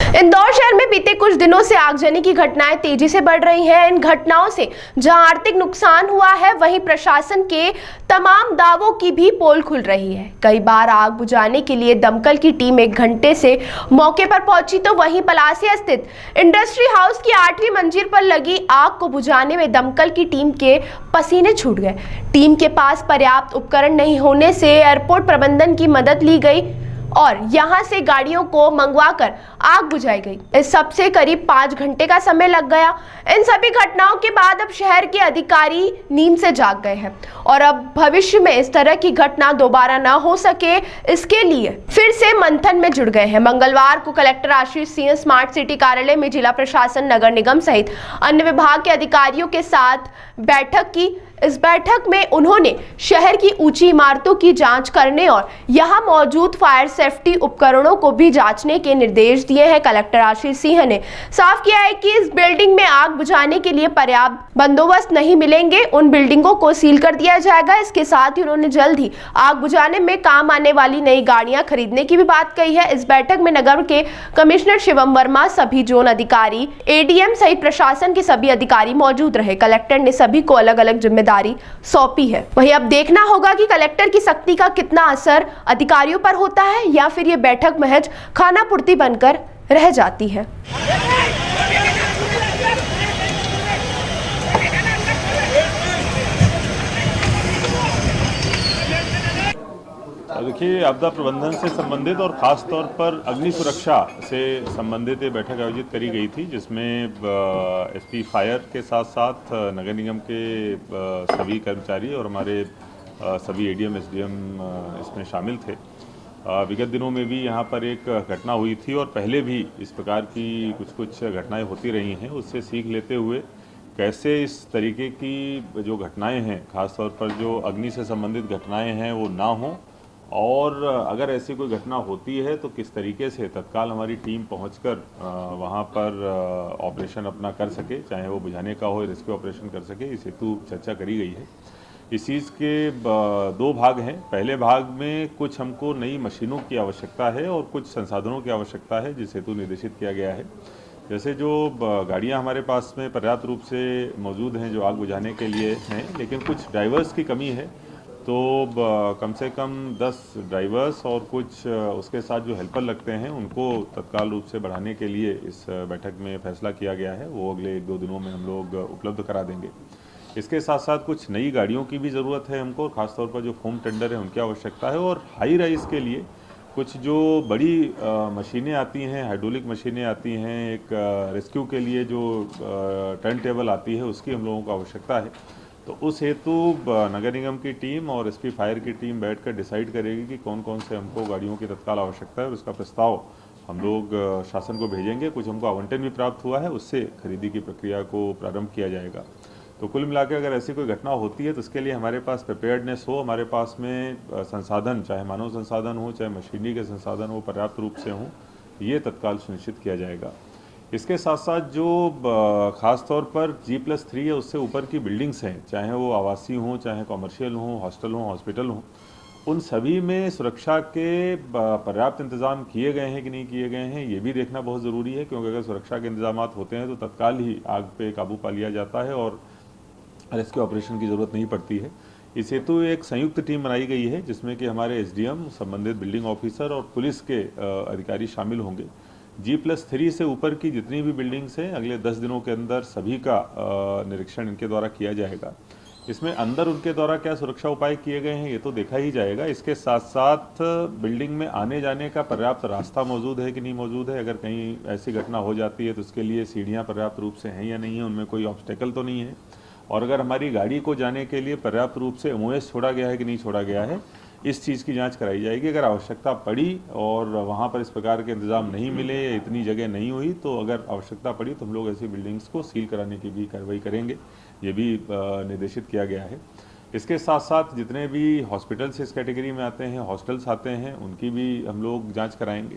इंदौर शहर में बीते कुछ दिनों से आगजनी की घटनाएं तेजी से बढ़ रही हैं। इन घटनाओं से जहां आर्थिक नुकसान हुआ है, वहीं प्रशासन के तमाम दावों की भी पोल खुल रही है। कई बार आग बुझाने के लिए दमकल की टीम 1 घंटे से मौके पर पहुंची, तो वहीं पलासिया स्थित इंडस्ट्री हाउस की 8वीं मंजिल पर लगी आग को बुझाने में दमकल की टीम के पसीने छूट गए। टीम के पास पर्याप्त उपकरण नहीं होने से एयरपोर्ट प्रबंधन की मदद ली गई और यहां से गाड़ियों को मंगवाकर आग बुझाई गई। इस सब से करीब 5 घंटे का समय लग गया। इन सभी घटनाओं के बाद अब शहर के अधिकारी नींद से जाग गए हैं और अब भविष्य में इस तरह की घटना दोबारा न हो सके, इसके लिए फिर से मंथन में जुड़ गए हैं। मंगलवार को collector Ashish Singh smart city कार्यालय में जिला प्रशासन, नगर निगम सहित अन्य विभाग के अधिकारियों के साथ बैठक की। इस बैठक में उन्होंने शहर की ऊंची इमारतों की जांच करने और यहां मौजूद फायर सेफ्टी उपकरणों को भी जांचने के निर्देश दिए हैं। कलेक्टर आशीष सिंह ने साफ किया है कि इस बिल्डिंग में आग बुझाने के लिए पर्याप्त बंदोबस्त नहीं मिलेंगे, उन बिल्डिंगों को सील कर दिया जाएगा। इसके साथ ही उन्होंने जल्द ही आग बुझाने में काम आने वाली नई गाड़ियां खरीदने की भी बात कही है। इस बैठक में नगर के कमिश्नर शिवम वर्मा, सभी जोन अधिकारी, एडीएम सहित प्रशासन के सभी अधिकारी मौजूद रहे। कलेक्टर ने सभी को अलग अलग जिम्मेदारी सौंपी है। वहीं अब देखना होगा कि कलेक्टर की सख्ती का कितना असर अधिकारियों पर होता है या फिर ये बैठक महज खानापूर्ति बनकर रह जाती है। देखिए, आपदा प्रबंधन से संबंधित और ख़ास तौर पर अग्नि सुरक्षा से संबंधित ये बैठक आयोजित करी गई थी, जिसमें एसपी फायर के साथ साथ नगर निगम के सभी कर्मचारी और हमारे सभी एडीएम एसडीएम इसमें शामिल थे। विगत दिनों में भी यहाँ पर एक घटना हुई थी और पहले भी इस प्रकार की कुछ घटनाएं होती रही हैं। उससे सीख लेते हुए कैसे इस तरीके की जो घटनाएं हैं, ख़ास तौर पर जो अग्नि से संबंधित घटनाएं हैं, वो ना हों, और अगर ऐसी कोई घटना होती है तो किस तरीके से तत्काल हमारी टीम पहुंचकर वहां पर ऑपरेशन अपना कर सके, चाहे वो बुझाने का हो, रेस्क्यू ऑपरेशन कर सके। इस हेतु चर्चा करी गई है। इस चीज़ के 2 भाग हैं। पहले भाग में कुछ हमको नई मशीनों की आवश्यकता है और कुछ संसाधनों की आवश्यकता है, जिस हेतु निर्देशित किया गया है। जैसे जो गाड़ियाँ हमारे पास में पर्याप्त रूप से मौजूद हैं जो आग बुझाने के लिए हैं, लेकिन कुछ ड्राइवर्स की कमी है। तो कम से कम 10 ड्राइवर्स और कुछ उसके साथ जो हेल्पर लगते हैं, उनको तत्काल रूप से बढ़ाने के लिए इस बैठक में फैसला किया गया है। वो अगले 1-2 दिनों में हम लोग उपलब्ध करा देंगे। इसके साथ साथ कुछ नई गाड़ियों की भी ज़रूरत है हमको, खासतौर पर जो फोम टेंडर है उनकी आवश्यकता है। और हाई राइज के लिए कुछ जो बड़ी मशीनें आती हैं, हाइड्रोलिक मशीनें आती हैं, एक रेस्क्यू के लिए जो टर्न टेबल आती है, उसकी हम लोगों को आवश्यकता है। तो उस हेतु नगर निगम की टीम और एसपी फायर की टीम बैठकर डिसाइड करेगी कि कौन कौन से हमको गाड़ियों की तत्काल आवश्यकता है, और उसका प्रस्ताव हम लोग शासन को भेजेंगे। कुछ हमको आवंटन भी प्राप्त हुआ है, उससे खरीदी की प्रक्रिया को प्रारंभ किया जाएगा। तो कुल मिलाकर अगर ऐसी कोई घटना होती है तो उसके लिए हमारे पास प्रिपेयर्डनेस हो, हमारे पास में संसाधन, चाहे मानव संसाधन हो, चाहे मशीनरी के संसाधन हो, पर्याप्त रूप से हों, ये तत्काल सुनिश्चित किया जाएगा। इसके साथ साथ जो ख़ास तौर पर G+3 या उससे ऊपर की बिल्डिंग्स हैं, चाहे वो आवासीय हों, चाहे कमर्शियल हों, हॉस्टल हों, हॉस्पिटल हों, उन सभी में सुरक्षा के पर्याप्त इंतज़ाम किए गए हैं कि नहीं किए गए हैं, ये भी देखना बहुत ज़रूरी है। क्योंकि अगर सुरक्षा के इंतजाम होते हैं तो तत्काल ही आग पे काबू पा लिया जाता है और रेस्क्यू ऑपरेशन की ज़रूरत नहीं पड़ती है। इस हेतु एक संयुक्त टीम बनाई गई है, जिसमें कि हमारे एसडीएम, संबंधित बिल्डिंग ऑफिसर और पुलिस के अधिकारी शामिल होंगे। G+3 से ऊपर की जितनी भी बिल्डिंग्स हैं, अगले 10 दिनों के अंदर सभी का निरीक्षण इनके द्वारा किया जाएगा। इसमें अंदर उनके द्वारा क्या सुरक्षा उपाय किए गए हैं, ये तो देखा ही जाएगा। इसके साथ साथ बिल्डिंग में आने जाने का पर्याप्त रास्ता मौजूद है कि नहीं मौजूद है, अगर कहीं ऐसी घटना हो जाती है तो उसके लिए सीढ़ियाँ पर्याप्त रूप से हैं या नहीं है, उनमें कोई ऑब्स्टेकल तो नहीं है। और अगर हमारी गाड़ी को जाने के लिए पर्याप्त रूप से MOS छोड़ा गया है कि नहीं छोड़ा गया है, इस चीज़ की जांच कराई जाएगी। अगर आवश्यकता पड़ी और वहाँ पर इस प्रकार के इंतज़ाम नहीं मिले या इतनी जगह नहीं हुई, तो अगर आवश्यकता पड़ी तो हम लोग ऐसी बिल्डिंग्स को सील कराने की भी कार्रवाई करेंगे। ये भी निर्देशित किया गया है। इसके साथ साथ जितने भी हॉस्पिटल्स इस कैटेगरी में आते हैं, हॉस्टल्स आते हैं, उनकी भी हम लोग जाँच कराएँगे।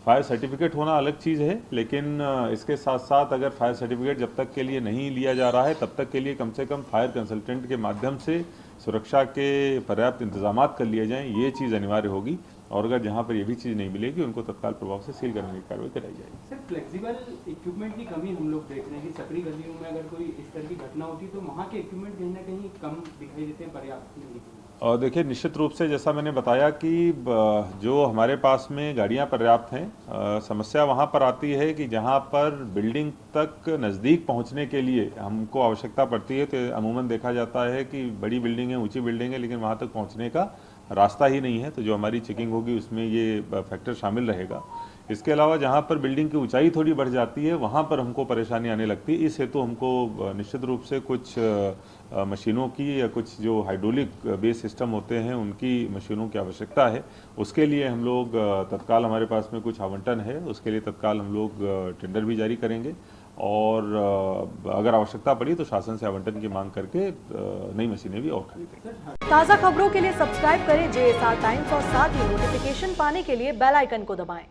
फायर सर्टिफिकेट होना अलग चीज़ है, लेकिन इसके साथ साथ अगर फायर सर्टिफिकेट जब तक के लिए नहीं लिया जा रहा है, तब तक के लिए कम से कम फायर कंसल्टेंट के माध्यम से सुरक्षा के पर्याप्त इंतजामात कर लिए जाएं, ये चीज़ अनिवार्य होगी। और अगर जहाँ पर ये भी चीज़ नहीं मिलेगी उनको तत्काल प्रभाव से सील करने की कार्रवाई कराई जाएगी। सर, फ्लेक्सिबल इक्विपमेंट की कमी हम लोग देख रहे हैं कि सकरी गलियों में अगर कोई इस तरह की घटना होती तो वहाँ के इक्विपमेंट कहीं ना कहीं कम दिखाई देते हैं, पर्याप्त नहीं दिखते। और देखिए, निश्चित रूप से जैसा मैंने बताया कि जो हमारे पास में गाड़ियां पर्याप्त हैं, समस्या वहां पर आती है कि जहां पर बिल्डिंग तक नज़दीक पहुंचने के लिए हमको आवश्यकता पड़ती है, तो अमूमन देखा जाता है कि बड़ी बिल्डिंग है, ऊंची बिल्डिंग है, लेकिन वहां तक पहुंचने का रास्ता ही नहीं है। तो जो हमारी चेकिंग होगी उसमें ये फैक्टर शामिल रहेगा। इसके अलावा जहाँ पर बिल्डिंग की ऊंचाई थोड़ी बढ़ जाती है वहाँ पर हमको परेशानी आने लगती है। इस हेतु हमको निश्चित रूप से कुछ मशीनों की या कुछ जो हाइड्रोलिक बेस सिस्टम होते हैं उनकी मशीनों की आवश्यकता है। उसके लिए हम लोग तत्काल, हमारे पास में कुछ आवंटन है, उसके लिए तत्काल हम लोग टेंडर भी जारी करेंगे और अगर आवश्यकता पड़ी तो शासन से आवंटन की मांग करके नई मशीनें भी और खरीदेंगे। ताज़ा खबरों के लिए सब्सक्राइब करें JSR टाइम्स और साथ ही नोटिफिकेशन पाने के लिए बेल आइकन को दबाएं।